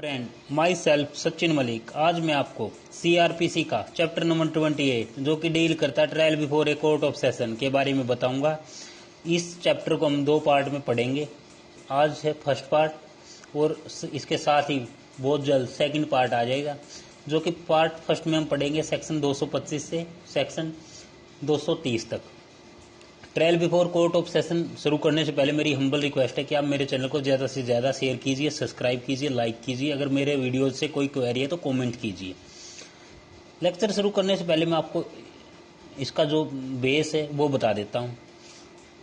Friend my self Sachin Malik. आज मैं आपको सीआरपीसी का चैप्टर नंबर 28 जो कि डील करता है trial before a court of session के बारे में बताऊंगा। इस चैप्टर को हम दो पार्ट में पढ़ेंगे। आज है फर्स्ट पार्ट और इसके साथ ही बहुत जल्द सेकंड पार्ट आ जाएगा, जो कि पार्ट फर्स्ट में हम पढ़ेंगे सेक्शन 225 से सेक्शन 230 तक। Trial before court of session शुरू करने से पहले मेरी हम्बल रिक्वेस्ट है कि आप मेरे चैनल को ज़्यादा से ज़्यादा शेयर कीजिए, सब्सक्राइब कीजिए, लाइक कीजिए। अगर मेरे वीडियो से कोई क्वेरी है तो कमेंट कीजिए। लेक्चर शुरू करने से पहले मैं आपको इसका जो बेस है वो बता देता हूँ।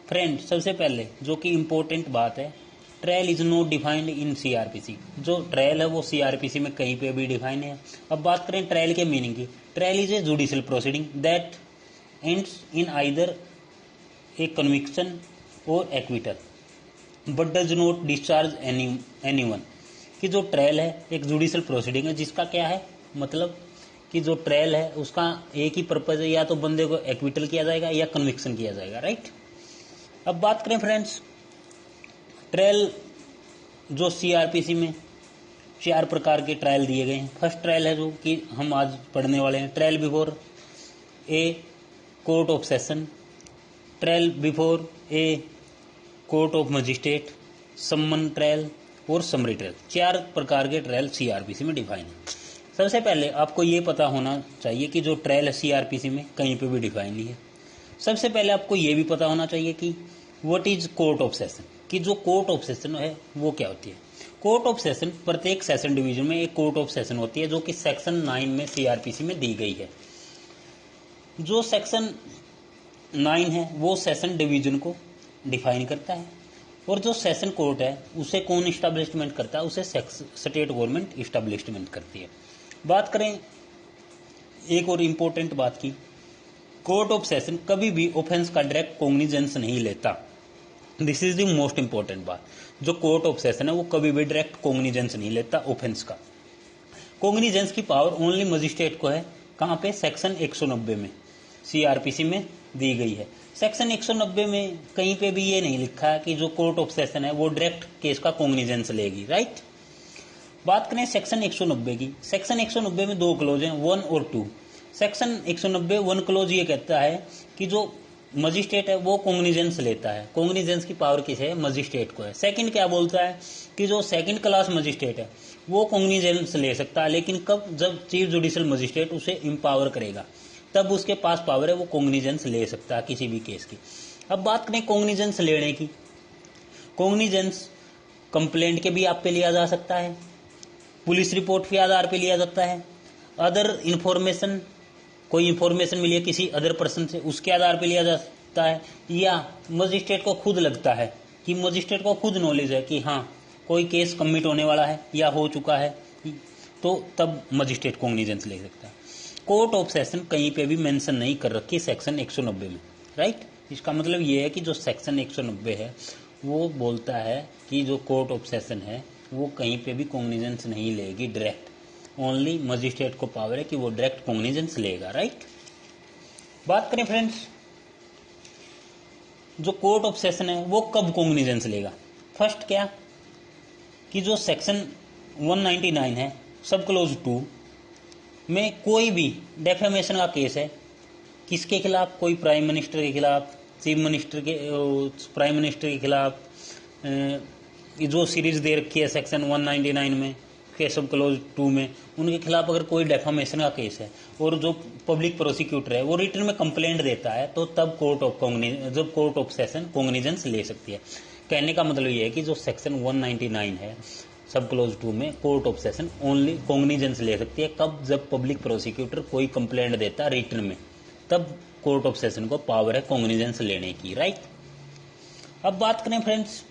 फ्रेंड, सबसे पहले जो कि इम्पोर्टेंट बात है, trial is not defined in CrPC. जो ट्रायल है वो सीआरपीसी में कहीं पे भी डिफाइन है। अब बात करें ट्रायल के मीनिंग की। Trial is a judicial proceeding that ends in either a conviction और acquittal but does not discharge anyone. कि जो ट्रायल है एक जुडिशियल प्रोसीडिंग है जिसका क्या है मतलब कि जो ट्रायल है उसका एक ही पर्पज है, या तो बंदे को एक्विटल किया जाएगा या कन्विक्शन किया जाएगा, राइट। अब बात करें फ्रेंड्स, ट्रायल जो सीआरपीसी में 4 प्रकार के ट्रायल दिए गए हैं। फर्स्ट ट्रायल है जो कि हम आज पढ़ने वाले हैं, trial before a court of session, trial before a court of magistrate, सम्मन ट्रायल और समरी ट्रायल। 4 प्रकार के ट्रायल सीआरपीसी में डिफाइन है। सबसे पहले आपको ये पता होना चाहिए कि जो ट्रायल है सीआरपीसी में कहीं पे भी डिफाइन नहीं है। सबसे पहले आपको ये भी पता होना चाहिए कि what is court of session, कि जो कोर्ट ऑफ सेशन है वो क्या होती है। कोर्ट ऑफ सेशन प्रत्येक सेशन डिवीजन में एक कोर्ट ऑफ सेशन होती है जो कि सेक्शन 9 में सीआरपीसी में दी गई है। जो सेक्शन 9 है वो सेशन डिवीजन को डिफाइन करता है, और जो सेशन कोर्ट है उसे कौन इस्टेब्लिशमेंट करता है, उसे स्टेट गवर्नमेंट इस्टेब्लिशमेंट करती है। बात करें एक और इम्पोर्टेंट बात की, कोर्ट ऑफ सेशन कभी भी ऑफेंस का डायरेक्ट कॉग्निजेंस नहीं लेता। This is the most important बात। जो कोर्ट ऑफ सेशन है वो कभी भी डायरेक्ट कॉग्निजेंस नहीं लेता ऑफेंस का। कॉग्निजेंस की पावर ओनली मजिस्ट्रेट को है। कहाँ पे? सेक्शन 190 में सीआरपीसी में दी गई है। सेक्शन 190 में कहीं पे भी ये नहीं लिखा है कि जो कोर्ट ऑफ सेशन है वो डायरेक्ट केस का कॉग्निजेंस लेगी, राइट। बात करें सेक्शन 190 की। सेक्शन 190 में 2 क्लोज हैं, 1 और 2। सेक्शन 190 1 क्लोज ये कहता है कि जो मजिस्ट्रेट है वो कॉग्निजेंस लेता है। कॉग्निजेंस की पावर किसे है? मजिस्ट्रेट को है। सेकंड क्या बोलता है कि जो सेकंड क्लास मजिस्ट्रेट है वो कॉग्निजेंस ले सकता है, लेकिन कब? जब चीफ जुडिशियल मजिस्ट्रेट उसे एम्पावर करेगा तब उसके पास पावर है, वो कॉग्निजेंस ले सकता है किसी भी केस की। अब बात करें कॉग्निजेंस लेने की। कॉग्निजेंस कंप्लेंट के भी आप पे लिया जा सकता है, पुलिस रिपोर्ट के आधार पे लिया जाता है, अदर इंफॉर्मेशन, कोई इंफॉर्मेशन मिली है किसी अदर पर्सन से उसके आधार पे लिया जा सकता है, या मजिस्ट्रेट को खुद लगता है कि मजिस्ट्रेट को खुद नॉलेज है कि हाँ कोई केस कमिट होने वाला है या हो चुका है, तो तब मजिस्ट्रेट कॉग्निजेंस ले सकता है। कोर्ट ऑफ सेशन कहीं पे भी मेंशन नहीं कर रखी सेक्शन 190 में, राइट। इसका मतलब ये है कि जो सेक्शन 190 है वो बोलता है कि जो कोर्ट ऑफ सेशन है वो कहीं पे भी कॉग्निजेंस नहीं लेगी डायरेक्ट। ओनली मजिस्ट्रेट को पावर है कि वो डायरेक्ट कॉग्निजेंस लेगा, राइट। बात करें फ्रेंड्स, जो कोर्ट ऑफ सेशन है वो कब कॉग्निजेंस लेगा। फर्स्ट क्या कि जो सेक्शन 199 है सब क्लोज 2 में कोई भी डेफेमेशन का केस है, किसके खिलाफ? कोई प्राइम मिनिस्टर के खिलाफ, चीफ मिनिस्टर के, प्राइम मिनिस्टर के खिलाफ, जो सीरीज दे रखी है सेक्शन 199 में के सब क्लोज 2 में, उनके खिलाफ अगर कोई डेफेमेशन का केस है और जो पब्लिक प्रोसिक्यूटर है वो रिटर्न में कंप्लेंट देता है, तो तब कोर्ट ऑफ सेशन कॉग्निजेंस ले सकती है। कहने का मतलब ये है कि जो सेक्शन 199 है सब क्लोज 2 में court of session only cognizance ले सकती है। कब? जब पब्लिक प्रोसिक्यूटर कोई कंप्लेंट देता है रिटर्न में, तब कोर्ट ऑफ सेशन को पावर है कॉग्निजेंस लेने की, राइट। अब बात करें फ्रेंड्स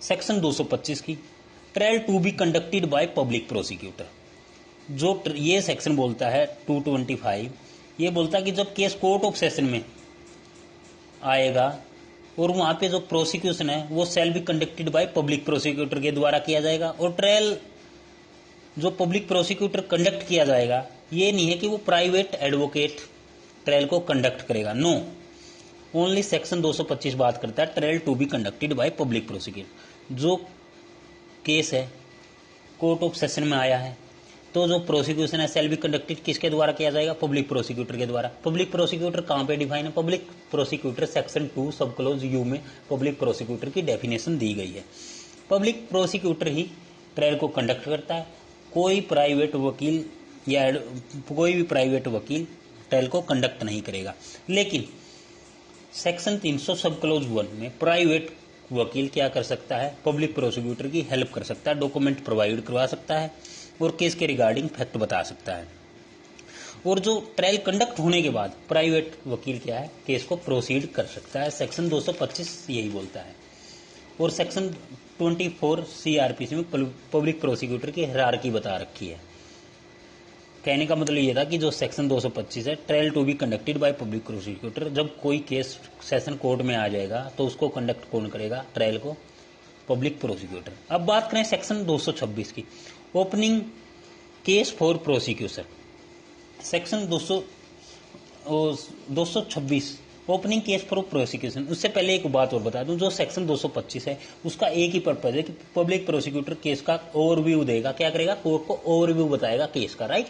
सेक्शन 225 की, trial to be conducted by public prosecutor. जो ये सेक्शन बोलता है 225, ये बोलता है कि जब केस कोर्ट ऑफ सेशन में आएगा और वहां पे जो प्रोसिक्यूशन है वो shall be conducted by public prosecutor के द्वारा किया जाएगा। और ट्रायल जो पब्लिक प्रोसिक्यूटर कंडक्ट किया जाएगा ये नहीं है कि वो प्राइवेट एडवोकेट ट्रायल को कंडक्ट करेगा, नो। ओनली सेक्शन 225 बात करता है trial to be conducted by public prosecutor. जो केस है कोर्ट ऑफ सेशन में आया है, तो जो प्रोसिक्यूशन है सेल बी कंडक्टेड किसके द्वारा किया जाएगा? पब्लिक प्रोसिक्यूटर के द्वारा। पब्लिक प्रोसिक्यूटर कहाँ पे डिफाइन है? पब्लिक प्रोसिक्यूटर सेक्शन 2 सब क्लोज यू में पब्लिक प्रोसिक्यूटर की डेफिनेशन दी गई है। पब्लिक प्रोसिक्यूटर ही ट्रायल को कंडक्ट करता है। कोई प्राइवेट वकील या कोई भी प्राइवेट वकील ट्रायल को कंडक्ट नहीं करेगा। लेकिन सेक्शन 300 सब क्लोज 1 में प्राइवेट वकील क्या कर सकता है? पब्लिक प्रोसिक्यूटर की हेल्प कर सकता है, डॉक्यूमेंट प्रोवाइड करवा सकता है और केस के रिगार्डिंग फैक्ट बता सकता है। और जो ट्रायल कंडक्ट होने के बाद प्राइवेट वकील क्या है? केस को प्रोसीड कर सकता है। सेक्शन 225 यही बोलता है। और सेक्शन 24 CRPC में पब्लिक प्रोसिक्यूटर की हायरार्की बता रखी है। कहने का मतलब ये था कि जो सेक्शन 225 है, trial to be conducted by public prosecutor, जब कोई केस सेशन कोर्ट में आ जाएगा तो उसको कंडक्ट कौन करेगा? ट्रायल को पब्लिक प्रोसिक्यूटर। अब बात करें सेक्शन 226 की, opening case for prosecution. Section 226 opening case for prosecution. उससे पहले एक बात और बता दूं, जो सेक्शन 225 है उसका एक ही पर्पज है कि पब्लिक प्रोसिक्यूटर केस का ओवरव्यू देगा। क्या करेगा? कोर्ट को ओवरव्यू बताएगा केस का, राइट।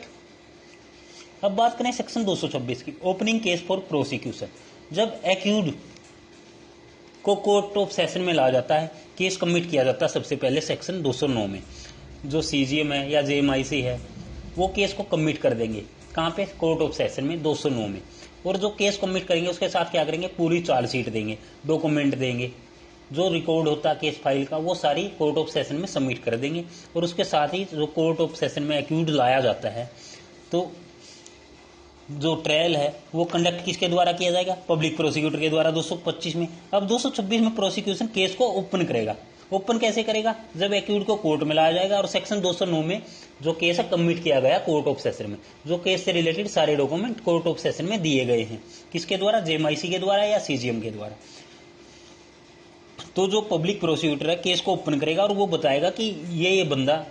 अब बात करें सेक्शन 226 की, ओपनिंग केस फॉर प्रोसिक्यूशन। जब एक्यूज को कोर्ट ऑफ सेशन में लाया जाता है, केस कमिट किया जाता है सबसे पहले सेक्शन 209 में। जो CGM है या JMIC है वो केस को कमिट कर देंगे। कहाँ पे? कोर्ट ऑफ सेशन में 209 में। और जो केस कमिट करेंगे उसके साथ क्या करेंगे? पूरी चार्जशीट देंगे, डॉक्यूमेंट देंगे, जो रिकॉर्ड होता है केस फाइल का वो सारी कोर्ट ऑफ सेशन में सबमिट कर देंगे। और उसके साथ ही जो कोर्ट ऑफ सेशन में एक्यूज लाया जाता है, तो जो ट्रायल है वो कंडक्ट किसके द्वारा किया जाएगा? पब्लिक प्रोसिक्यूटर के द्वारा 225 में। अब 226 में प्रोसिक्यूशन केस को ओपन करेगा। ओपन कैसे करेगा? जब एक्यूज को कोर्ट में लाया जाएगा और सेक्शन 209 में जो केस है कमिट किया गया कोर्ट ऑफ सेशन में, जो केस से रिलेटेड सारे डॉक्यूमेंट कोर्ट ऑफ सेशन में दिए गए हैं, किसके द्वारा? JMIC के द्वारा या CGM के द्वारा। तो जो पब्लिक प्रोसिक्यूटर है केस को ओपन करेगा और वो बताएगा कि ये बंदा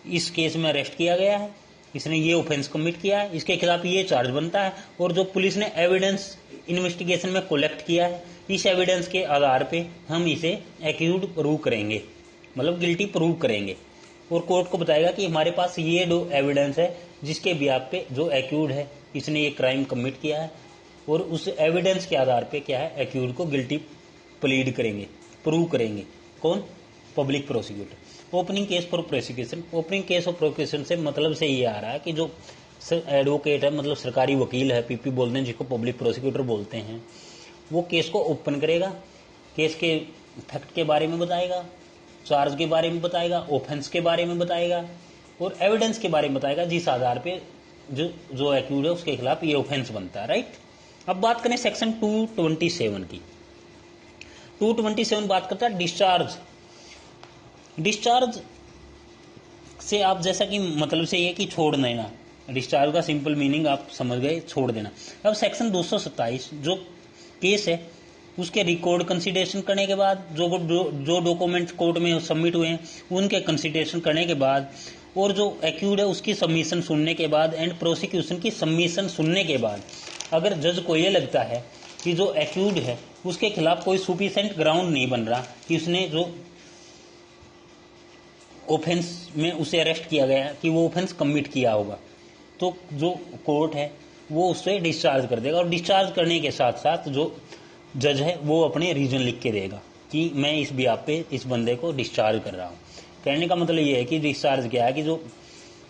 इस केस में अरेस्ट किया गया है, इसने ये ऑफेंस कमिट किया है, इसके खिलाफ ये चार्ज बनता है, और जो पुलिस ने एविडेंस इन्वेस्टिगेशन में कलेक्ट किया है, इस एविडेंस के आधार पे हम इसे एक्यूज प्रूव करेंगे, मतलब गिल्टी प्रूव करेंगे। और कोर्ट को बताएगा कि हमारे पास ये दो एविडेंस है जिसके बिहाफ पे जो एक्यूज है इसने ये क्राइम कमिट किया है, और उस एविडेंस के आधार पे क्या है? एक्यूज को गिल्टी प्लीड करेंगे, प्रूव करेंगे। कौन? Public prosecutor. Opening case for prosecution. Opening case of prosecution से मतलब से ये आ रहा है कि जो एडवोकेट है, मतलब सरकारी वकील है, PP बोलते हैं जिसको पब्लिक प्रोसिक्यूटर बोलते हैं, वो केस को ओपन करेगा, केस के फैक्ट के बारे में बताएगा, चार्ज के बारे में बताएगा, ऑफेंस के बारे में बताएगा और एविडेंस के बारे में बताएगा, जिस आधार पे जो एक्यूज है उसके खिलाफ ये ऑफेंस बनता है, राइट। अब बात करें सेक्शन 227 की। 227 बात करता है डिस्चार्ज। डिस्चार्ज से आप जैसा कि मतलब से ये कि छोड़ देना, डिस्चार्ज का सिंपल मीनिंग आप समझ गए, छोड़ देना। अब सेक्शन 227 जो केस है उसके रिकॉर्ड कंसिडरेशन करने के बाद जो डॉक्यूमेंट कोर्ट में सबमिट हुए हैं उनके कंसिडरेशन करने के बाद, और जो एक्यूज है उसकी सबमिशन सुनने के बाद एंड प्रोसिक्यूशन की सबमिशन सुनने के बाद, अगर जज को ये लगता है कि जो एक्यूज है उसके खिलाफ कोई सुफिशिएंट ग्राउंड नहीं बन रहा कि उसने जो ऑफेंस में उसे अरेस्ट किया गया कि वो ऑफेंस कमिट किया होगा, तो जो कोर्ट है वो उससे डिस्चार्ज कर देगा। और डिस्चार्ज करने के साथ साथ जो जज है वो अपने रीजन लिख के देगा कि मैं इस बिहाफ पे इस बंदे को डिस्चार्ज कर रहा हूँ। कहने का मतलब ये है कि डिस्चार्ज क्या है कि जो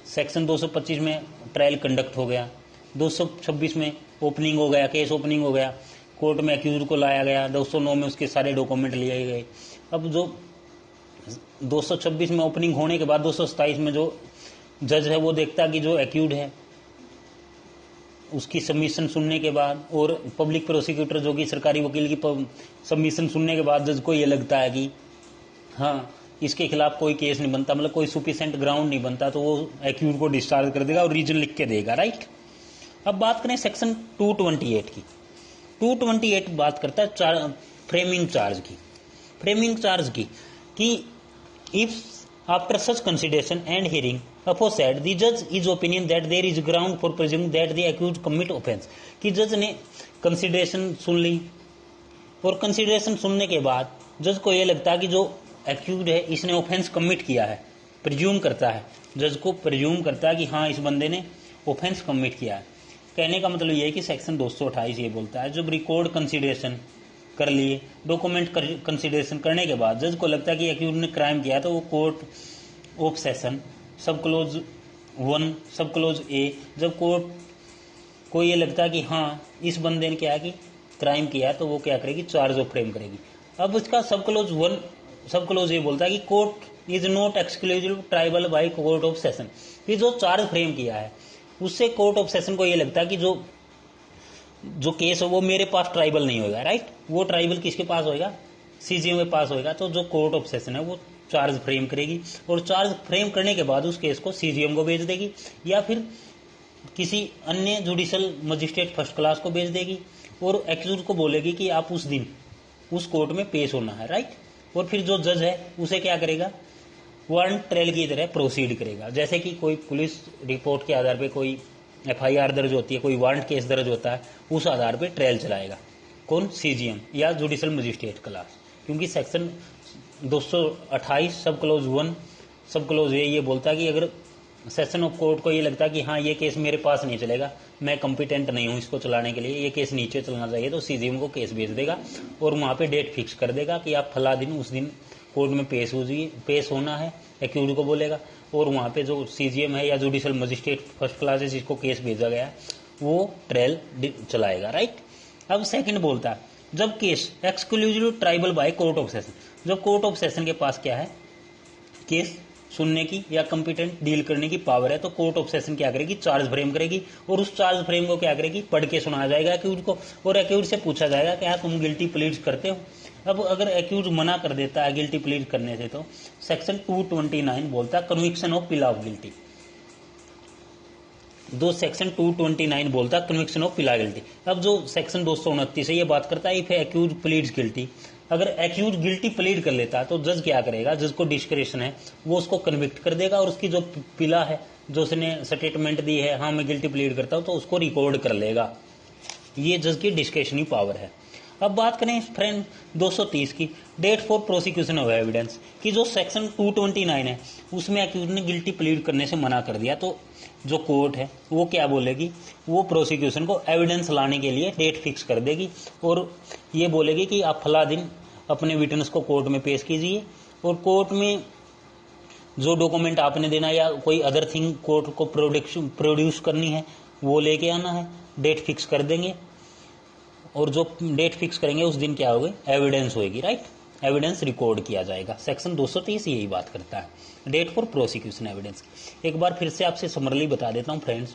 सेक्शन 225 में ट्रायल कंडक्ट हो गया, 226 में ओपनिंग हो गया, केस ओपनिंग हो गया, कोर्ट में एक्यूज को लाया गया, 209 में उसके सारे डॉक्यूमेंट लिए गए। अब जो 226 में ओपनिंग होने के बाद 227 में जो जज है वो देखता कि जो एक्यूज है उसकी सबमिशन सुनने के बाद और पब्लिक प्रोसिक्यूटर जो कि सरकारी वकील की सबमिशन सुनने के बाद जज को ये लगता है कि हाँ इसके खिलाफ कोई केस नहीं बनता, मतलब कोई सुफिशिएंट ग्राउंड नहीं बनता, तो वो एक्यूज को डिस्चार्ज कर देगा और रीजन लिख के देगा, राइट। अब बात करें सेक्शन 228 की। 228 बात करता है फ्रेमिंग चार्ज की। फ्रेमिंग चार्ज की कि if after such consideration and hearing aforesaid the judge is opinion that there is ground for presuming that the accused commit offense, कि जज ने कंसिडरेशन सुन ली और कंसिडरेशन सुनने के बाद जज को यह लगता है कि जो एक्यूज है इसने ऑफेंस कमिट किया है प्रिज्यूम करता है, जज को प्रिज्यूम करता है कि हाँ इस बंदे ने ऑफेंस कमिट किया है। कहने का मतलब ये है कि सेक्शन 228 ये बोलता है जब रिकॉर्ड कंसिडरेशन कर लिए, डॉक्यूमेंट कंसिडरेशन करने के बाद जज को लगता है कि एक्यूज ने क्राइम किया, तो वो कोर्ट ऑफ सेशन सब क्लोज 1 सब क्लोज ए, जब कोर्ट को ये लगता है कि हाँ इस बंदे ने क्या है कि क्राइम किया, तो वो क्या करेगी, चार्ज ऑफ फ्रेम करेगी। अब इसका सब क्लोज 1 सब क्लोज ये बोलता है कि court is not exclusive tribal by court of session, कि जो चार्ज फ्रेम किया है उससे कोर्ट ऑफ सेशन को ये लगता है कि जो केस हो वो मेरे पास ट्राइबल नहीं होगा, राइट। वो ट्राइबल किसके पास होगा, सीजीएम के पास होगा। तो जो कोर्ट ऑफ सेशन है वो चार्ज फ्रेम करेगी और चार्ज फ्रेम करने के बाद उस केस को सीजीएम को भेज देगी या फिर किसी अन्य जुडिशियल मजिस्ट्रेट फर्स्ट क्लास को भेज देगी और एक्यूज को बोलेगी कि आप उस दिन उस कोर्ट में पेश होना है, राइट। और फिर जो जज है उसे क्या करेगा, वारंट ट्रायल की तरह प्रोसीड करेगा। जैसे कि कोई पुलिस रिपोर्ट के आधार पे कोई एफआईआर दर्ज होती है, कोई वारंट केस दर्ज होता है, उस आधार पे ट्रायल चलाएगा कौन, सीजीएम या जुडिशियल मजिस्ट्रेट क्लास। क्योंकि सेक्शन 228 सब क्लोज 1 सब क्लोज ये बोलता है कि अगर सेशन ऑफ कोर्ट को ये लगता है कि हाँ ये केस मेरे पास नहीं चलेगा, मैं कॉम्पिटेंट नहीं हूँ इसको चलाने के लिए, ये केस नीचे चलना चाहिए, तो सीजीएम को केस भेज देगा और वहाँ पे डेट फिक्स कर देगा कि आप फला दिन उस दिन कोर्ट में पेश होना है, एक्यूज को बोलेगा। और वहाँ पे जो सीजीएम है या जुडिशियल मजिस्ट्रेट फर्स्ट क्लास है जिसको केस भेजा गया वो ट्रायल चलाएगा, राइट। अब सेकंड बोलता है जब case exclusive tribal by court of session, जब कोर्ट ऑफ सेशन के पास क्या है, केस सुनने की या कॉम्पिटेंट डील करने की पावर है, तो कोर्ट ऑफ सेशन क्या करेगी, चार्ज फ्रेम करेगी और उस चार्ज फ्रेम को क्या करेगी, पढ़ के सुनाया जाएगा एक्यूज को और एक्यूज से पूछा जाएगा कि हाँ तुम गिल्टी प्लीड करते हो। अब अगर एक्यूज मना कर देता है गिल्टी प्लीड करने से, तो सेक्शन 229 बोलता है कन्विक्शन ऑफ पिला ऑफ गिल्टी। दो सेक्शन 229 बोलता है कन्विक्शन ऑफ पिला गिल्टी। अब जो सेक्शन 229 है ये बात करता है इफ एक्यूज प्लीड्स गिल्टी, अगर एक्यूज गिल्टी प्लीड कर लेता है तो जज क्या करेगा, जज को डिस्क्रेशन है, वो उसको कन्विक्ट कर देगा और उसकी जो पिला है, जो उसने स्टेटमेंट दी है हाँ मैं गिल्टी प्लीड करता हूँ, तो उसको रिकॉर्ड कर लेगा। ये जज की डिस्क्रेशनरी पावर है। अब बात करें फ्रेंड 230 की, date for prosecution of evidence, कि जो सेक्शन 229 है उसमें एक्यूज ने गिल्टी प्लीड करने से मना कर दिया, तो जो कोर्ट है वो क्या बोलेगी, वो प्रोसिक्यूशन को एविडेंस लाने के लिए डेट फिक्स कर देगी और ये बोलेगी कि आप फला दिन अपने विटनेस को कोर्ट में पेश कीजिए और कोर्ट में जो डॉक्यूमेंट आपने देना या कोई अदर थिंग कोर्ट को प्रोड्यूस करनी है वो लेके आना है, डेट फिक्स कर देंगे और जो डेट फिक्स करेंगे उस दिन क्या होगी, एविडेंस होगी, राइट। एविडेंस रिकॉर्ड किया जाएगा। सेक्शन 230 यही बात करता है, डेट फॉर प्रोसिक्यूशन एविडेंस। एक बार फिर से आपसे समरली बता देता हूँ फ्रेंड्स,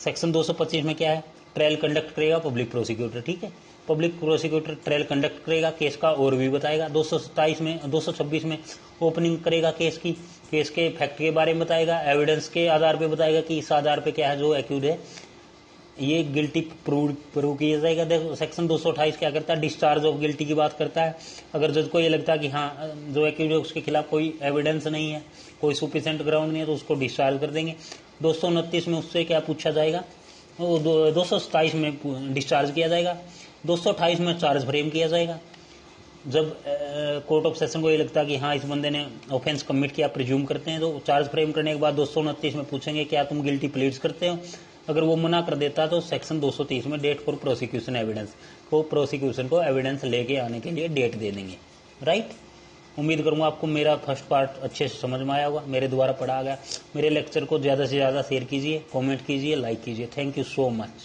सेक्शन 225 में क्या है, ट्रायल कंडक्ट करेगा पब्लिक प्रोसिक्यूटर, ठीक है। पब्लिक प्रोसिक्यूटर ट्रायल कंडक्ट करेगा, केस का और भी बताएगा। 226 में ओपनिंग करेगा केस की, केस के फैक्ट के बारे में बताएगा, एविडेंस के आधार पे बताएगा कि इस आधार पे क्या है जो एक्यूज है ये गिल्टी प्रूव किया जाएगा। देखो सेक्शन 228 क्या करता है, डिस्चार्ज ऑफ गिल्टी की बात करता है। अगर जज को ये लगता है कि हाँ जो एक्यूज है उसके खिलाफ कोई एविडेंस नहीं है, कोई सफिशिएंट ग्राउंड नहीं है, तो उसको डिस्चार्ज कर देंगे। 229 में उससे क्या पूछा जाएगा, 227 में डिस्चार्ज किया जाएगा, 228 में चार्ज फ्रेम किया जाएगा। जब कोर्ट ऑफ सेशन को ये लगता है कि हाँ इस बंदे ने ऑफेंस कमिट किया, प्रिज्यूम करते हैं, तो चार्ज फ्रेम करने के बाद 229 में पूछेंगे क्या तुम गिल्टी प्लीड्स करते हो। अगर वो मना कर देता तो सेक्शन 230 में डेट फॉर प्रोसिक्यूशन एविडेंस, को प्रोसिक्यूशन को एविडेंस लेके आने के लिए डेट दे देंगे, राइट। उम्मीद करूंगा आपको मेरा फर्स्ट पार्ट अच्छे से समझ में आया होगा, मेरे द्वारा पढ़ा गया। मेरे लेक्चर को ज़्यादा से ज़्यादा शेयर कीजिए, कमेंट कीजिए, लाइक कीजिए। Thank you so much.